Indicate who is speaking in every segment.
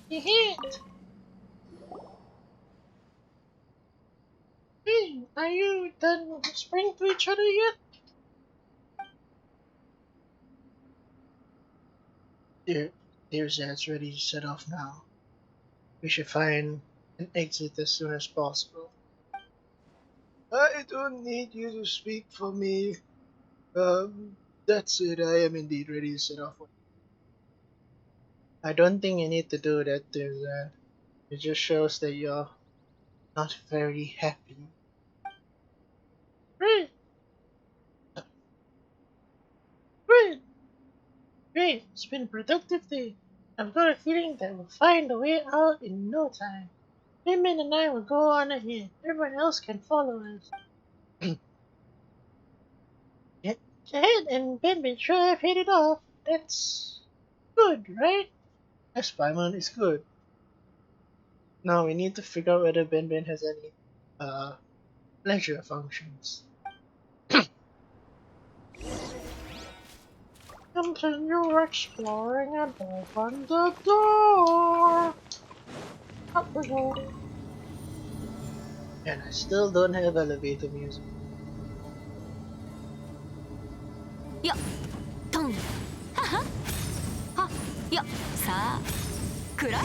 Speaker 1: Jehet! Hey, are you done whispering to each other yet? Dear Zed's ready to set off now. We should find an exit as soon as possible. I don't need you to speak for me. That's it. I am indeed ready to set off. I don't think you need to do that, dear Zed. It just shows that you're not very happy. Great, great, great. It's been a productive day. I've got a feeling that we'll find a way out in no time. Min and I will go on ahead. Everyone else can follow us. Jehet and Ben sure have hit it off. That's good, right? Yes, Paimon is good. Now we need to figure out whether Ben has any uh pleasure functions. Continue exploring and open the door. Up we go. And I still don't have elevator music.
Speaker 2: よっトンはははよっさあくらえ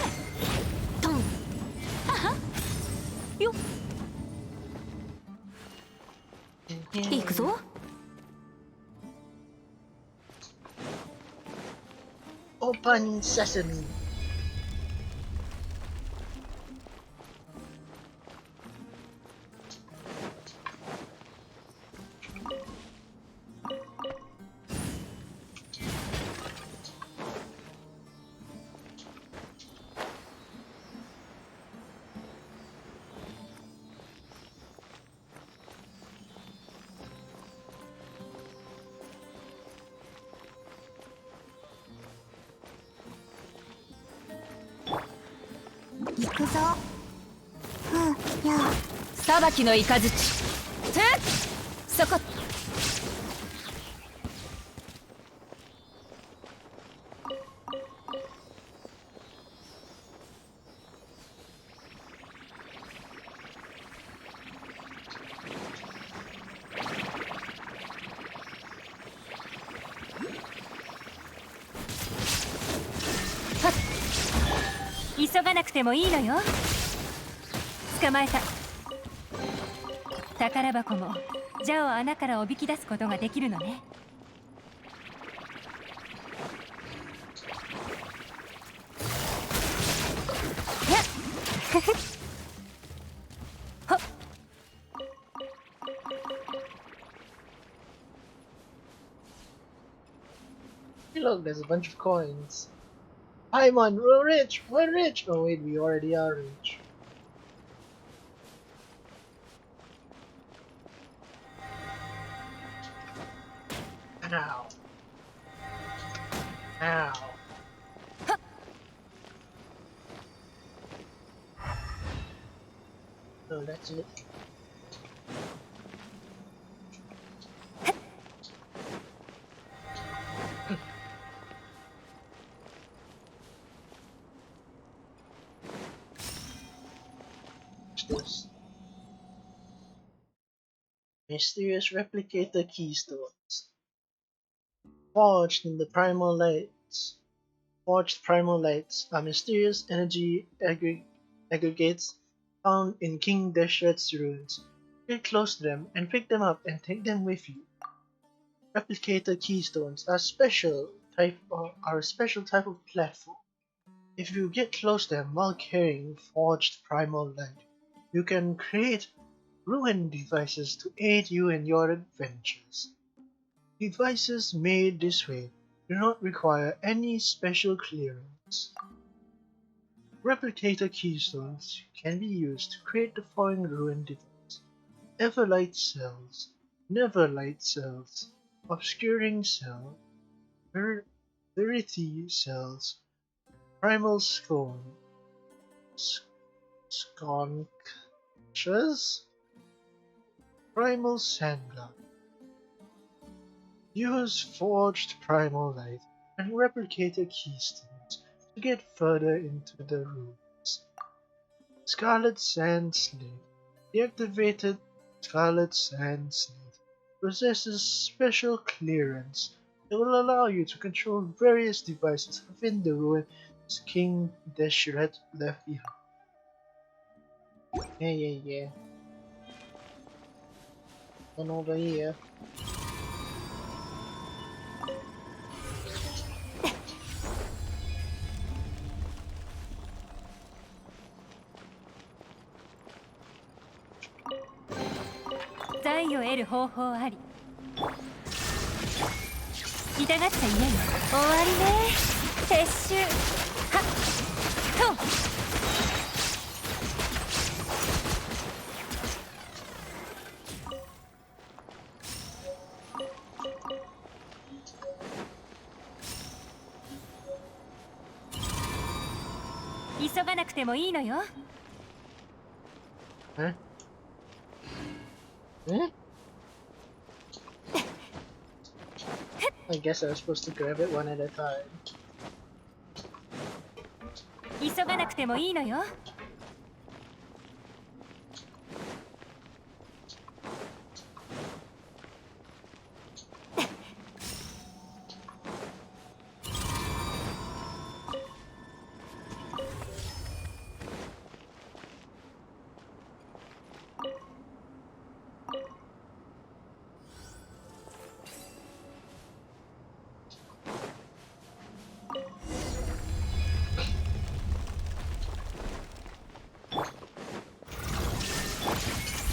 Speaker 2: トンははよっ行くぞ
Speaker 1: Open sesame.
Speaker 2: 行くぞうんや裁きの雷てっそこ急がなくてもいいのよ捕まえた宝箱もジャを穴からおびき出すことができるのねやっほっ
Speaker 1: Hey, look, there's a bunch of coins. Paimon, we're rich, we're rich. Oh wait, we already are rich. Ow. Ow. Oh, that's it. What's this? Mysterious replicator keystones. Forged in the primal lights. Forged primal lights are mysterious energy aggregates found in King Deshret's ruins. Get close to them and pick them up and take them with you. Replicator keystones are a special type of platform. If you get close to them while carrying forged primal light, you can create ruin devices to aid you in your adventures. Devices made this way do not require any special clearance. Replicator keystones can be used to create the following ruin devices: Everlight cells, Neverlight cells, Obscuring cell, Verity cells, Primal Sconches, Primal Sandglass. Use forged primal light and replicator keystones to get further into the ruins. Scarlet Sand Slate. The activated Scarlet Sand Slate possesses special clearance that will allow you to control various devices within the ruins King Deshret left behind. Yeah, yeah, yeah. And over here.
Speaker 2: 財を得る方法あり。痛がっちゃいないよ。終わりね。撤収。はっ。とん。急がなくてもいいのよ。
Speaker 1: Huh? Huh? I guess I was supposed to grab it one at a time.
Speaker 2: 急がなくてもいいのよ。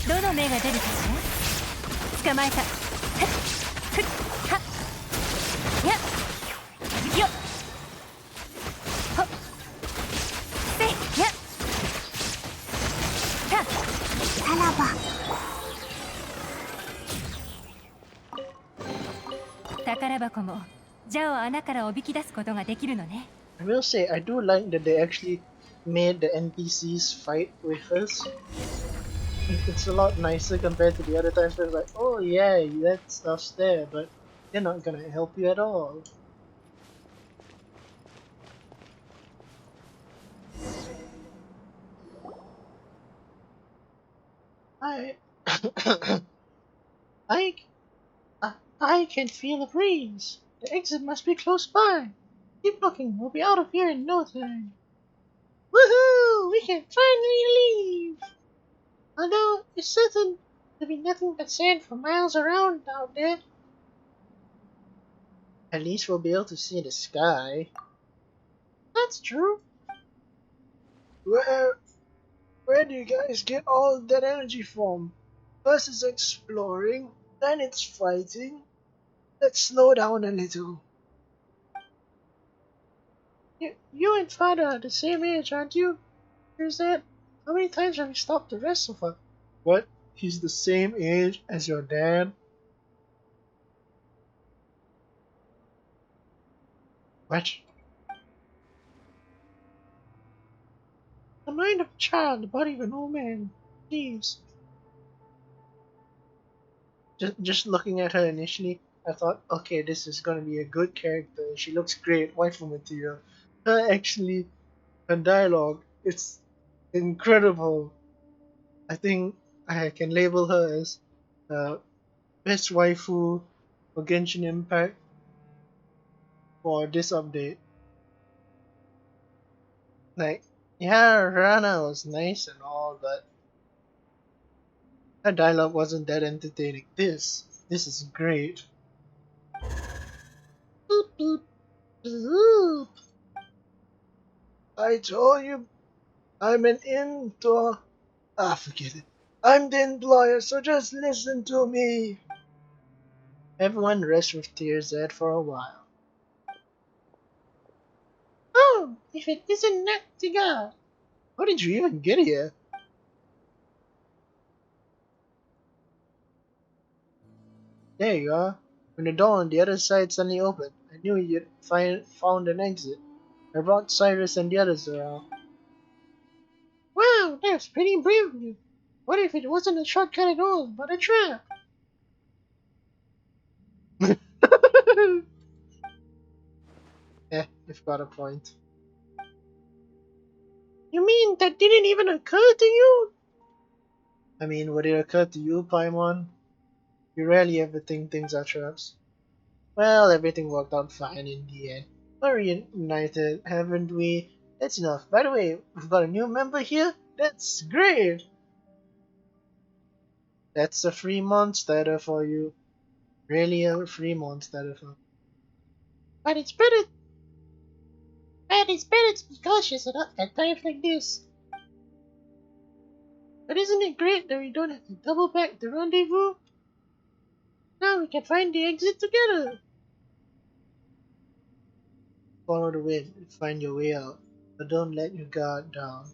Speaker 2: どの目が出るかしら。捕まえた。はっふっはっやっよっほっせやったさらば。宝箱もジャを穴からおびき出すことができるのね。
Speaker 1: I will say, I do like that they actually made the NPCs fight with us. It's a lot nicer compared to the other times where it's like, oh yeah, that stuff's there, but they're not gonna help you at all. I, I, I can feel a breeze. The exit must be close by. Keep looking, we'll be out of here in no time. Woohoo! We can finally leave! Although it's certain to be nothing but sand for miles around out there. At least we'll be able to see the sky. That's true. Where do you guys get all that energy from? First it's exploring, then it's fighting. Let's slow down a little. You and father are the same age, aren't you? Here's that. How many times have you stopped the rest of us? What? He's the same age as your dad? What? The mind of a child, the body of an old man. Jeez. Just looking at her initially, I thought, okay, this is gonna be a good character. She looks great, waifu material. Her actually, her dialogue, it's incredible. I think I can label her as best waifu for Genshin Impact for this update. Like, yeah, Rana was nice and all, but her dialogue wasn't that entertaining. This is great. Boop, boop, boop. I told you I'm an into. Ah, forget it. I'm the employer, so just listen to me. Everyone rests with tears out for a while. Oh, if it isn't Nactiga! How did you even get here? There you are. When the door on the other side suddenly opened, I knew you'd found an exit. I brought Cyrus and the others around. Wow, that's pretty brave of you. What if it wasn't a shortcut at all, but a trap? Eh, you've got a point. that didn't even occur to you? I mean, would it occur to you, Paimon? You rarely ever think things are traps. Well, everything worked out fine in the end. We're reunited, haven't we? That's enough. By the way, we've got a new member here. That's great! That's a free monster for you. Really a free monster for you. But it's better, to be cautious at times like this. But isn't it great that we don't have to double back the rendezvous? Now we can find the exit together. Follow the wind and find your way out. But don't let your guard down.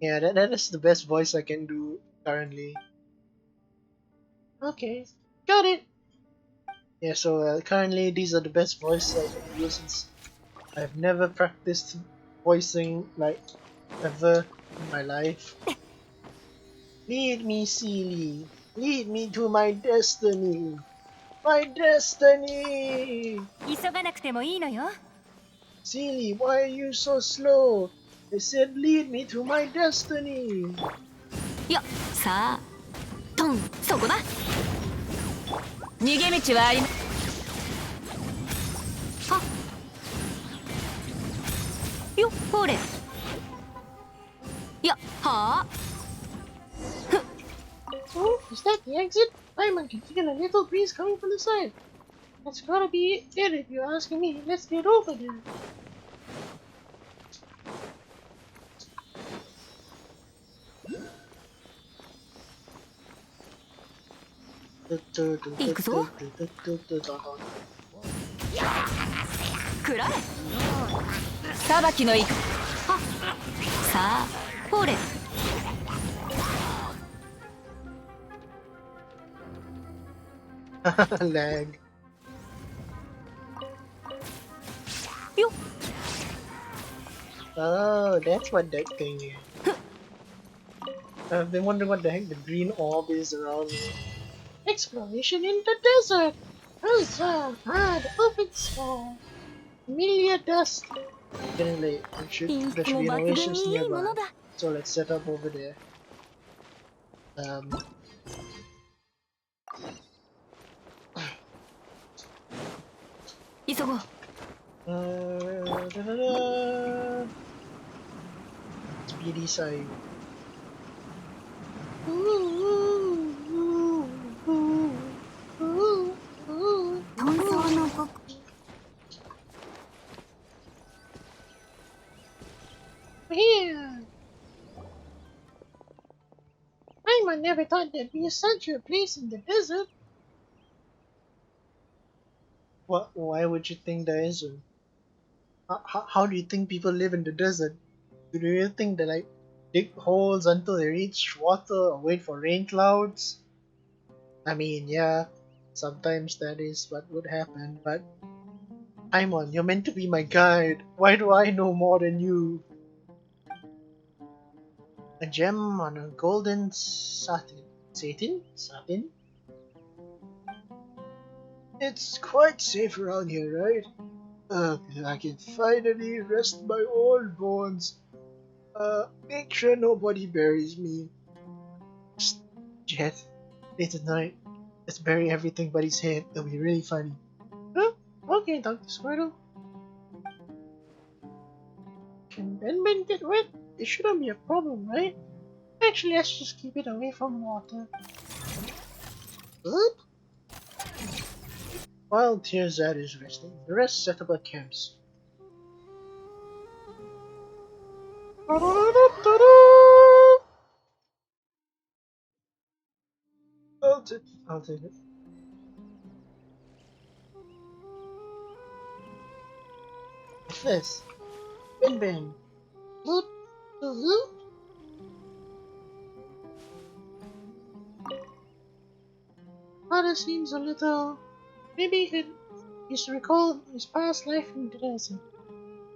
Speaker 1: Yeah, that is the best voice I can do currently. Okay, got it. Yeah, so currently these are the best voices I can do since I've never practiced voicing like ever in my life. Lead me, Seely. Lead me to my destiny. My destiny!
Speaker 2: 急がなくてもいいのよ。
Speaker 1: Seely, why are you so slow? I said lead me to my destiny.
Speaker 2: よっさあトンそこだ。逃げ道はありまはっよっほれよっはあ
Speaker 1: Oh, is that the exit? I can feel a little breeze coming from the side. That's gotta be it if you're asking me. Let's get over there.
Speaker 2: Ikuzo? くらえさばきのいくはっさあほれ
Speaker 1: Lag.
Speaker 2: よっ
Speaker 1: Oh, that's what that thing is. I've been wondering what the heck the green orb is around me. Exploration in the desert! Huzzah! The open sky! Familiar dust! Getting late. There should be an oasis nearby. So let's set up over there.
Speaker 2: 急ごう
Speaker 1: Speedy side.
Speaker 2: トンソーの僕
Speaker 1: Here! I never thought there'd be such a place in the desert. What? Why would you think there isn't? How do you think people live in the desert? Do you think they like dig holes until they reach water or wait for rain clouds? I mean, yeah, sometimes that is what would happen, but Aimon, you're meant to be my guide. Why do I know more than you? A gem on a golden satin. Satin? Satin? It's quite safe around here, right? I can finally rest my old bones. Make sure nobody buries me. Psst, Jeht. Late at night. Let's bury everything but his head. It'll be really funny. Huh? Okay, Dr. Squirtle. Can Ben get wet? It shouldn't be a problem, right? Actually, let's just keep it away from water. Oop. While Tearzad is resting, the rest set up our camps. I'll take it. What's this? Ben. Loot. Loot. Father seems a little. Maybe he's recalled his past life in the desert.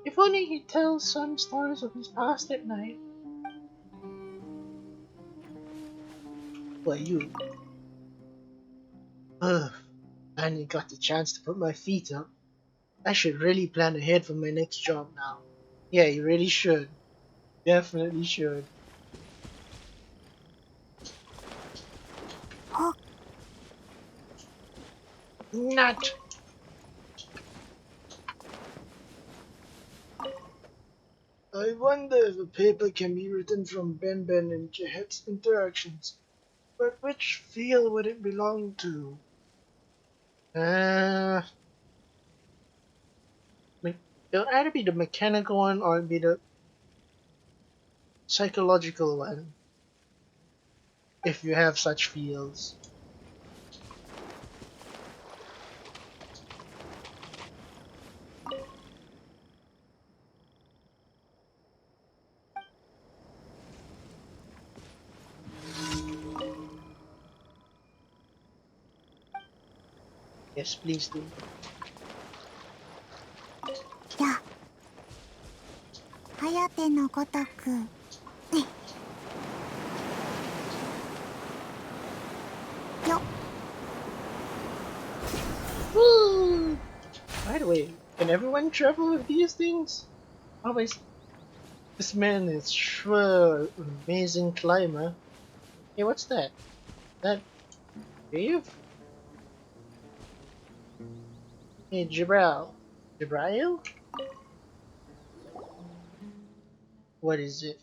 Speaker 1: If only he'd tell some stories of his past at night. Why you? Ugh. I finally got the chance to put my feet up. I should really plan ahead for my next job now. Yeah, you really should. Definitely should.
Speaker 2: Oh,
Speaker 1: Not. I wonder if a paper can be written from Ben Ben and Jehet's interactions. But which field would it belong to? Uh, it'll either be the mechanical one or be the psychological one, if you have such fields. Yes, please do.
Speaker 2: じゃあ颯のごとくよ
Speaker 1: Woo! By the way, can everyone travel with these things? Always. This man is sure an amazing climber. Hey, what's that? That cave? Hey, Jebrael. Jebrael? What is it?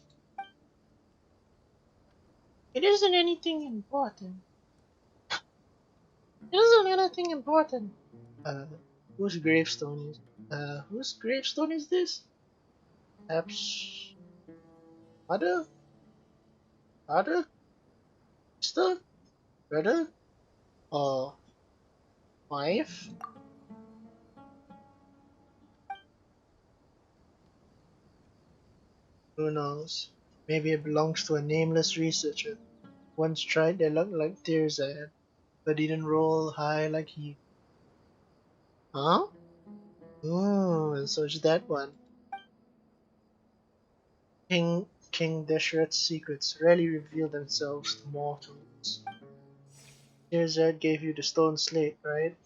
Speaker 1: It isn't anything important. It isn't anything important. Uh, whose gravestone is? Whose gravestone is this? Perhaps mother, father, sister, brother, or wife? Who knows? Maybe it belongs to a nameless researcher. Once tried their luck like Tirzad, but didn't roll high like he. Huh? Ooh, so it's that one. King Deshret's secrets rarely reveal themselves to mortals. Tirzad gave you the stone slate, right?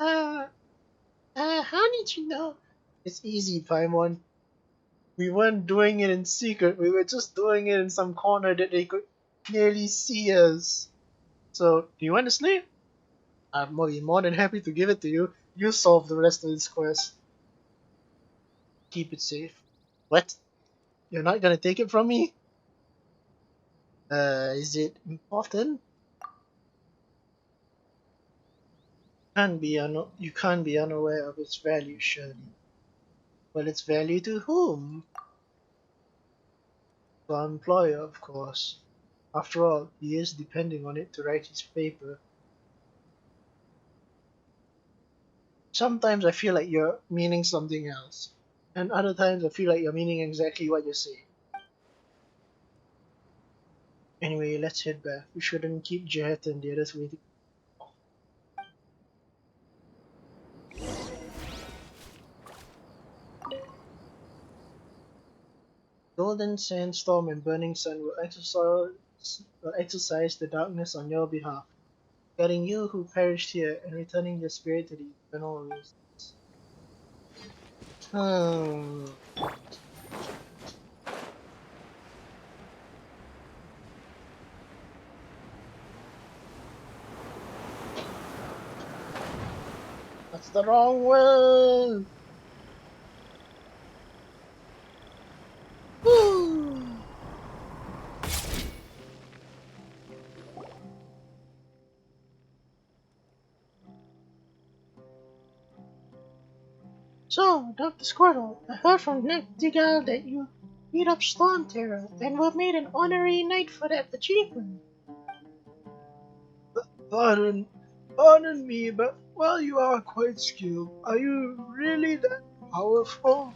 Speaker 1: Uh, how did you know? It's easy, Paimon. We weren't doing it in secret, we were just doing it in some corner that they could clearly see us. So, do you want to sleep? I'm more than happy to give it to you. You solve the rest of this quest. Keep it safe. What? You're not gonna take it from me? Is it important? You can't be unaware of its value, surely. Well, its value to whom? To our employer, of course. After all, he is depending on it to write his paper. Sometimes I feel like you're meaning something else, and other times I feel like you're meaning exactly what you say. Anyway, let's head back. We shouldn't keep Jehet and the others waiting. Golden sandstorm and burning sun will exorcise the darkness on your behalf, guiding you who perished here and returning your spirit to the eternal oasis. Hmm. That's the wrong one! Woo! So, Dr. Squirtle, I heard from Nectigal that you beat up Storm Terror and were made an honorary knight for that achievement. Pardon, pardon me, but while you are quite skilled, are you really that powerful?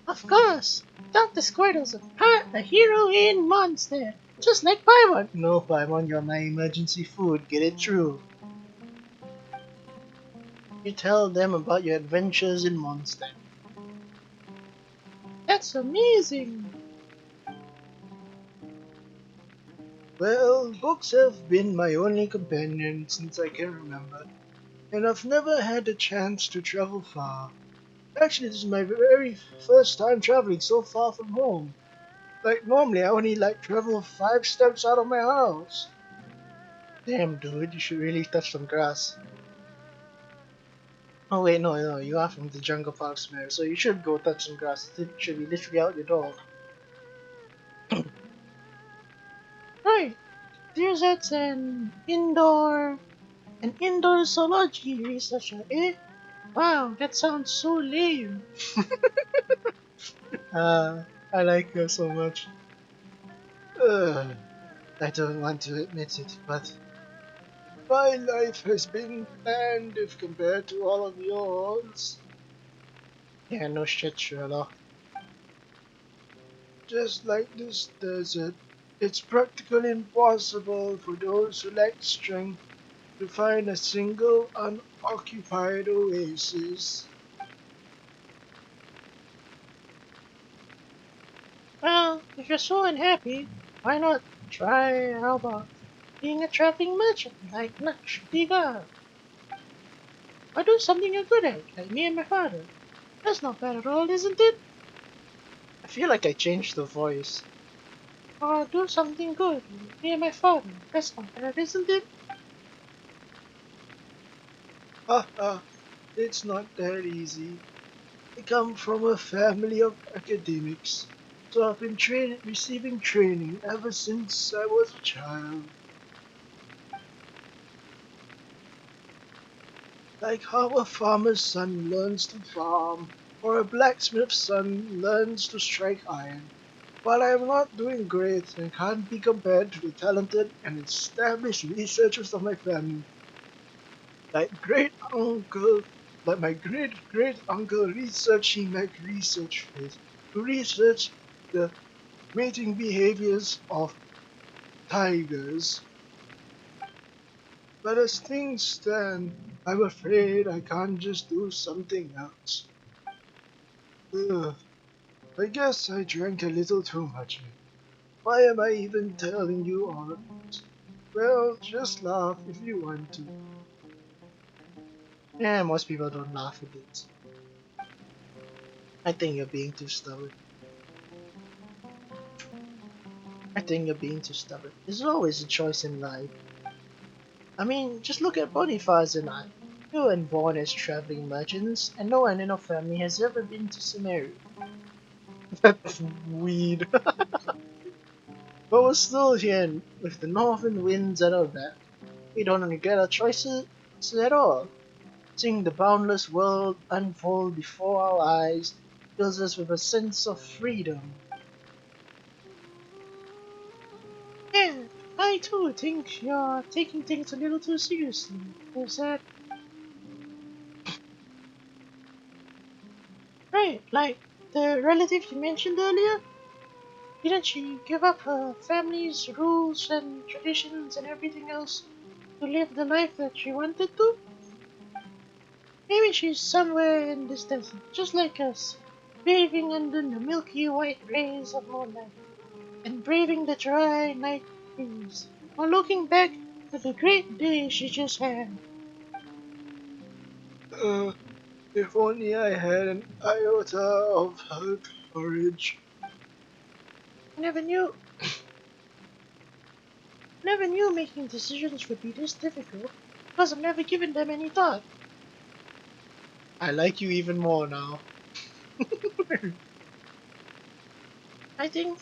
Speaker 1: Of course! Dr. Squirtle's a hero in monster, just like Paimon. No, Paimon, you're my emergency food. Get it true. You tell them about your adventures in Monster. That's amazing! Well, books have been my only companion since I can remember, and I've never had the chance to travel far. Actually, this is my very first time traveling so far from home. Like, normally I only, like, travel 5 steps out of my house. Damn, dude, you should really touch some grass. Oh, wait, no, no, you are from the jungle parks, Mare, so you should go touch some grass. It should be literally out your door. Right, there's that an indoor zoology researcher, eh? Wow, that sounds so lame. Uh, I like her so much. Ugh, I don't want to admit it, but my life has been bland if compared to all of yours. Yeah, no shit, Sherlock. Just like this desert, it's practically impossible for those who lack strength to find a single unoccupied oasis. Well, if you're so unhappy, why not try, how about, being a traveling merchant like Naksh Diga? Or do something you're good at, like me and my father. That's not bad at all, isn't it? I feel like I changed the voice. Or do something good, like me and my father. That's not bad, isn't it? Haha, it's not that easy. I come from a family of academics, so I've been receiving training ever since I was a child. Like how a farmer's son learns to farm, or a blacksmith's son learns to strike iron. While I am not doing great and can't be compared to the talented and established researchers of my family, like great uncle, like my great great uncle researching like research phase to research the mating behaviors of tigers. But as things stand, I'm afraid I can't just do something else. Ugh, I guess I drank a little too much. Why am I even telling you all of this? Well, just laugh if you want to. Yeah, most people don't laugh at it. I think you're being too stubborn. I think you're being too stubborn. There's always a choice in life. I mean, just look at Boniface and I. We weren't born as traveling merchants, and no one in our family has ever been to Sumeru. That's weird. But we're still here with the northern winds at our back. We don't regret our choices at all. Seeing the boundless world unfold before our eyes fills us with a sense of freedom. Yeah, I too think you're taking things a little too seriously. Is that right? Like the relative you mentioned earlier? Didn't she give up her family's rules and traditions and everything else to live the life that she wanted to? Maybe she's somewhere in this desert, just like us, bathing under the milky white rays of moonlight and braving the dry night breeze, while looking back at the great day she just had. Uh, if only I had an iota of her courage. I never knew making decisions would be this difficult, because I've never given them any thought. I like you even more now. I think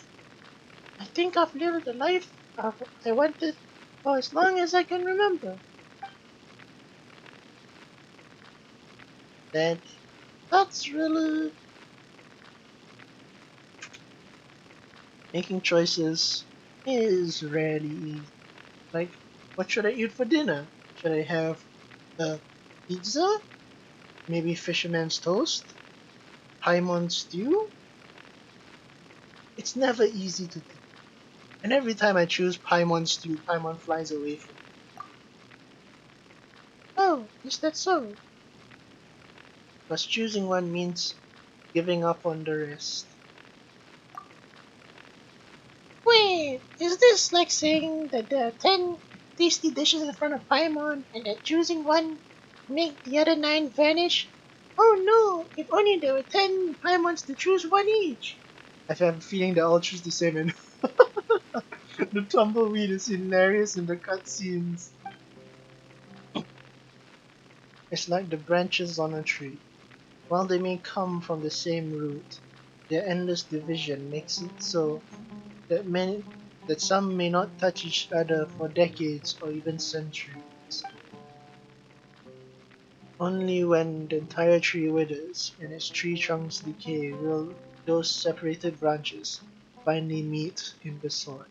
Speaker 1: I think I've lived the life I wanted for as long as I can remember. That that's really making choices is rarely easy. Like, what should I eat for dinner? Should I have a pizza? Maybe fisherman's toast? Paimon stew? It's never easy to pick. And every time I choose Paimon stew, Paimon flies away from me. Oh, is that so? Because choosing one means giving up on the rest. Wait, is this like saying that there are 10 tasty dishes in front of Paimon and that choosing one make the other 9 vanish? Oh no! If only there were 10 Paimons to choose one each! I have a feeling they all choose the same and the tumbleweed is hilarious in the cutscenes. It's like the branches on a tree. While they may come from the same root, their endless division makes it so that many that some may not touch each other for decades or even centuries. Only when the entire tree withers and its tree trunks decay will those separated branches finally meet in the soil.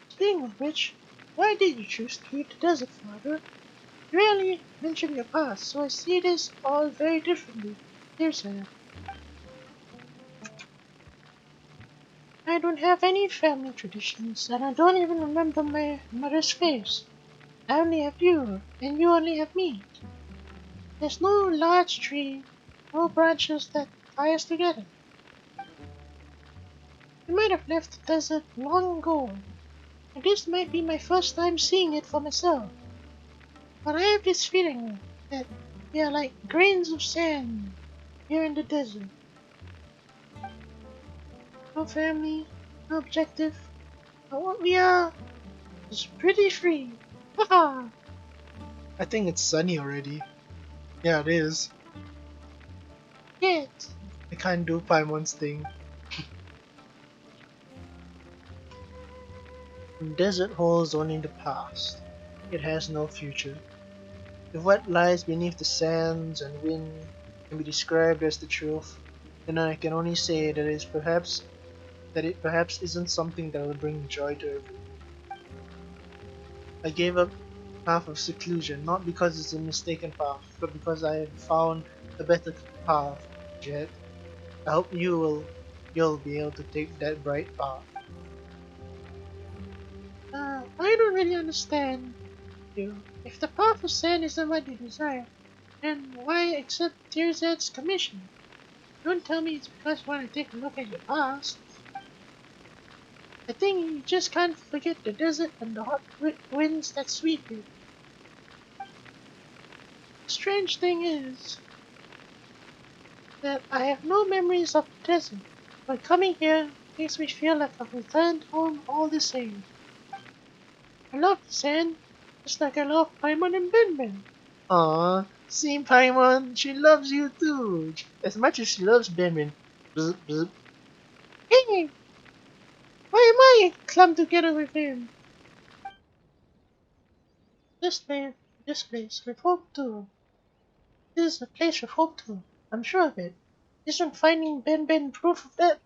Speaker 1: Speaking of which, why did you choose to leave the desert, Father? You rarely mention your past, so I see this all very differently. Here's a I don't have any family traditions, and I don't even remember my mother's face. I only have you, and you only have me. There's no large tree, no branches that tie us together. We might have left the desert long ago, and this might be my first time seeing it for myself. But I have this feeling that we are like grains of sand here in the desert. No family, no objective, but what we are is pretty free. Haha! I think it's sunny already. Yeah, it is. Yet, I can't do Paimon's thing. Desert holds only the past. It has no future. If what lies beneath the sands and wind can be described as the truth, then I can only say that it perhaps isn't something that will bring joy to everyone. I gave up path of seclusion not because it's a mistaken path, but because I have found a better path, Jeht. I hope you'll be able to take that bright path. I don't really understand you. If the path of sand isn't what you desire, then why accept Tirzad's commission? Don't tell me it's because you want to take a look at your past. I think you just can't forget the desert and the hot winds that sweep you. The strange thing is that I have no memories of the desert, but coming here makes me feel like I've returned home all the same. I love the sand, just like I love Paimon and Benben. Aww, see Paimon, she loves you too, as much as she loves Benben. Bzz, bzz. Hey, why am I clumped together with him? This place, this place with hope too. This is a place with hope too. I'm sure of it. Isn't finding Ben proof of that?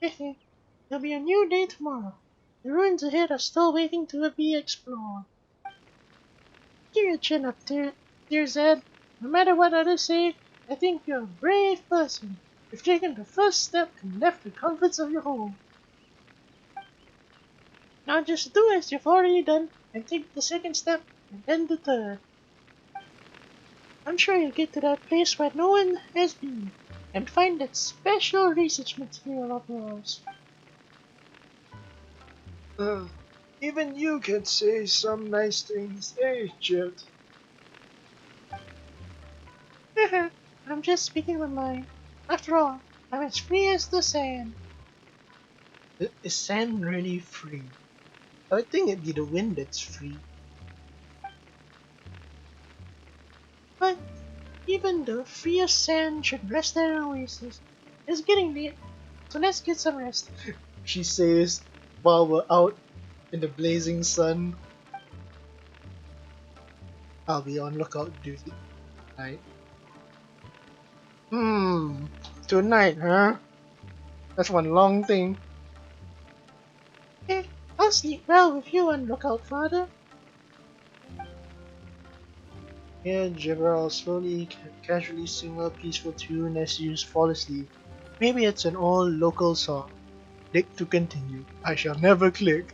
Speaker 1: Hehe. There'll be a new day tomorrow. The ruins ahead are still waiting to be explored. Keep your chin up, dear Zed. No matter what others say, I think you're a brave person. You've taken the first step and left the comforts of your home. Now just do as you've already done and take the second step and then the third. I'm sure you'll get to that place where no one has been and find that special research material of yours. Uh, Even you can say some nice things, eh, Jet? I'm just speaking my mind. After all, I'm as free as the sand. Is sand really free? I think it'd be the wind that's free. But even the freest sand should rest at an oasis. It's getting late, so let's get some rest. She says while we're out in the blazing sun. I'll be on lookout duty tonight. Hmm, tonight, huh? That's one long thing. Eh, I'll sleep well with you on lookout, Father. Here, Jebrael slowly, casually sing a peaceful tune as you fall asleep. Maybe it's an old local song. Click to continue. I shall never click.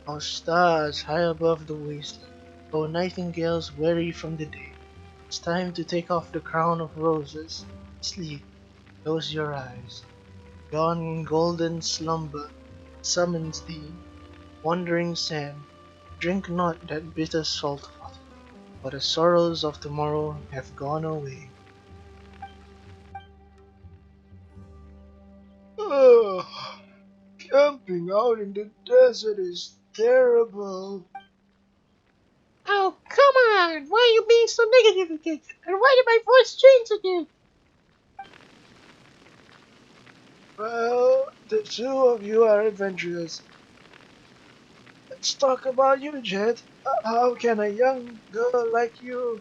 Speaker 1: Our stars high above the wasteland. Oh, nightingales weary from the day. It's time to take off the crown of roses. Sleep, close your eyes. Yon golden slumber summons thee, wandering sand. Drink not that bitter salt water, for the sorrows of tomorrow have gone away. Ugh, camping out in the desert is terrible.
Speaker 3: Oh, come on! Why are you being so negative again? And why did my voice change again?
Speaker 1: Well, the two of you are adventurous. Let's talk about you, Jeht. How can a young girl like you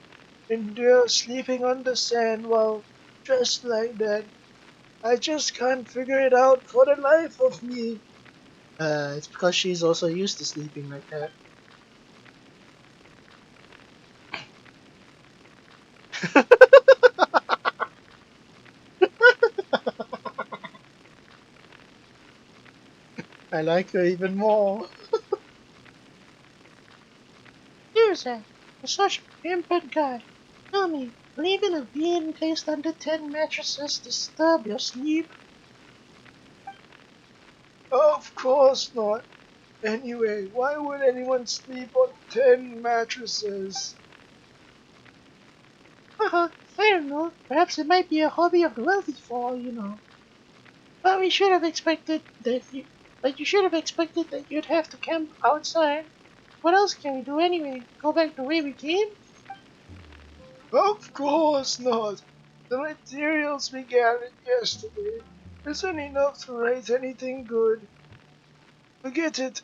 Speaker 1: endure sleeping on the sand while dressed like that? I just can't figure it out for the life of me. It's because she's also used to sleeping like that. I like her even more.
Speaker 3: Here's that. You're such a pampered guy. Tell me, leaving a being placed under 10 mattresses disturb your sleep?
Speaker 1: Of course not. Anyway, why would anyone sleep on 10 mattresses?
Speaker 3: Haha, I don't know. Perhaps it might be a hobby of the wealthy for all you know. But we should have expected that you... But you should have expected that you'd have to camp outside. What else can we do anyway? Go back the way we came?
Speaker 1: Of course not. The materials we gathered yesterday isn't enough to write anything good. Forget it.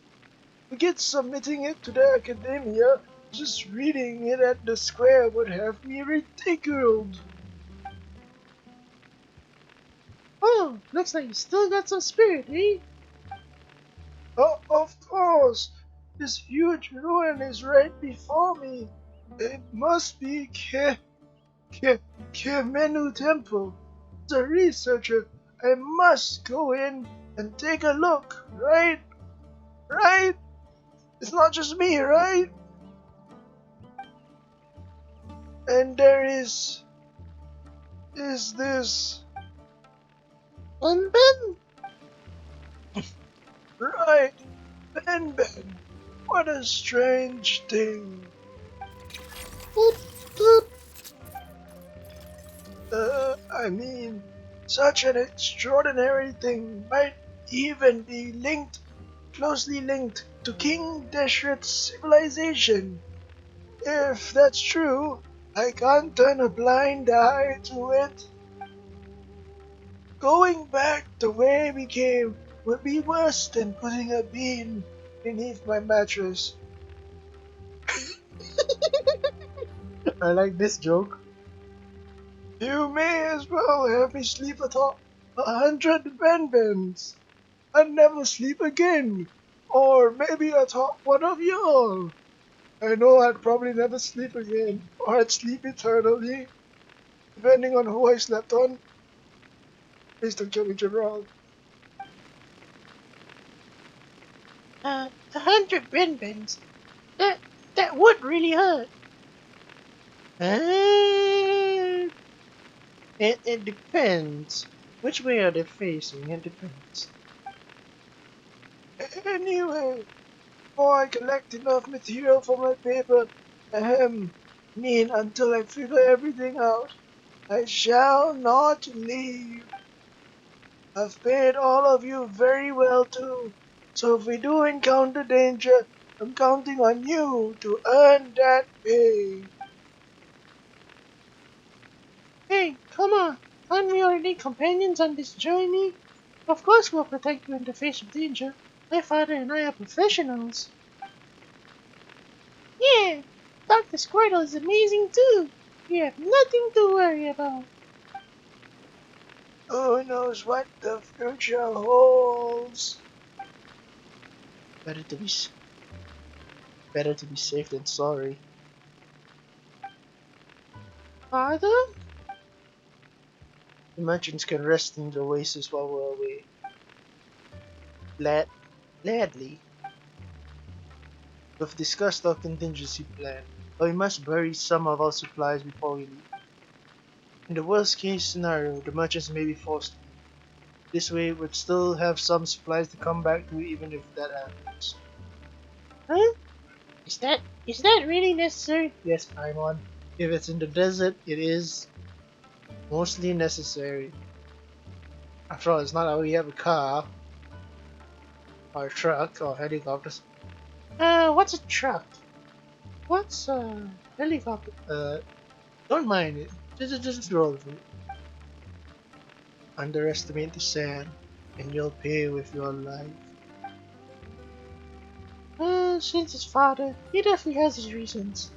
Speaker 1: Forget submitting it to the academia. Just reading it at the square would have me ridiculed.
Speaker 3: Oh, looks like you still got some spirit, eh?
Speaker 1: Oh, of course. This huge ruin is right before me. It must be Ke- Kemenu Temple. As a researcher, I must go in and take a look, right? Right? It's not just me, right? And there is this,
Speaker 3: Unben?
Speaker 1: right? Ben. What a strange thing.
Speaker 3: Boop, boop.
Speaker 1: I mean, such an extraordinary thing might even be closely linked to King Deshret's civilization. If that's true, I can't turn a blind eye to it. Going back the way we came would be worse than putting a bean beneath my mattress. I like this joke. You may as well have me sleep atop 100 benbens and never sleep again. Or maybe atop one of y'all. I know I'd probably never sleep again, or I'd sleep eternally, depending on who I slept on. Please don't kill me, Jebrael.
Speaker 3: 100 Benbens. That would really hurt.
Speaker 1: Eh, it depends. Which way are they facing? It depends. Anyway, before I collect enough material for my paper, until I figure everything out, I shall not leave. I've paid all of you very well too, so if we do encounter danger, I'm counting on you to earn that pay.
Speaker 3: Hey, come on. Aren't we already companions on this journey? Of course we'll protect you in the face of danger. My father and I are professionals. Yeah, Dr. Squirtle is amazing too. You have nothing to worry about.
Speaker 1: Who knows what the future holds? Better to be better to be safe than sorry.
Speaker 3: Father?
Speaker 1: The merchants can rest in the oasis while we're away. Glad, gladly. We've discussed our contingency plan, but we must bury some of our supplies before we leave. In the worst case scenario, the merchants may be forced to leave. This way, we'd still have some supplies to come back to even if that happens.
Speaker 3: Huh? Is that really necessary?
Speaker 1: Yes, Paimon. If it's in the desert, it is mostly necessary. After all, it's not like we have a car, or a truck, or helicopters.
Speaker 3: What's a truck? What's a helicopter?
Speaker 1: Don't mind it. Just roll with it. Underestimate the sand, and you'll pay with your life.
Speaker 3: Since his father, he definitely has his reasons.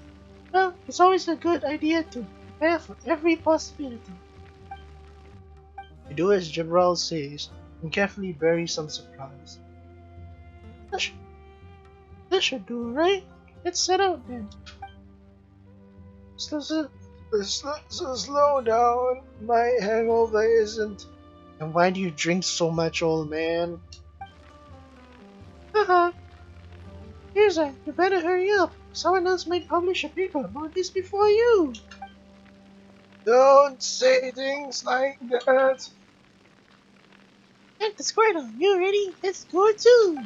Speaker 3: Well, it's always a good idea to prepare for every possibility.
Speaker 1: You do as Jebrael says, and carefully bury some supplies.
Speaker 3: That should, that should do, right? Let's set out then.
Speaker 1: Slow, slow, slow down. My hangover isn't. And why do you drink so much, old man?
Speaker 3: Haha, here's a. You better hurry up. Someone else might publish a paper about this before you.
Speaker 1: Don't say things like that.
Speaker 3: And the Squirtle, you ready? Let's go too.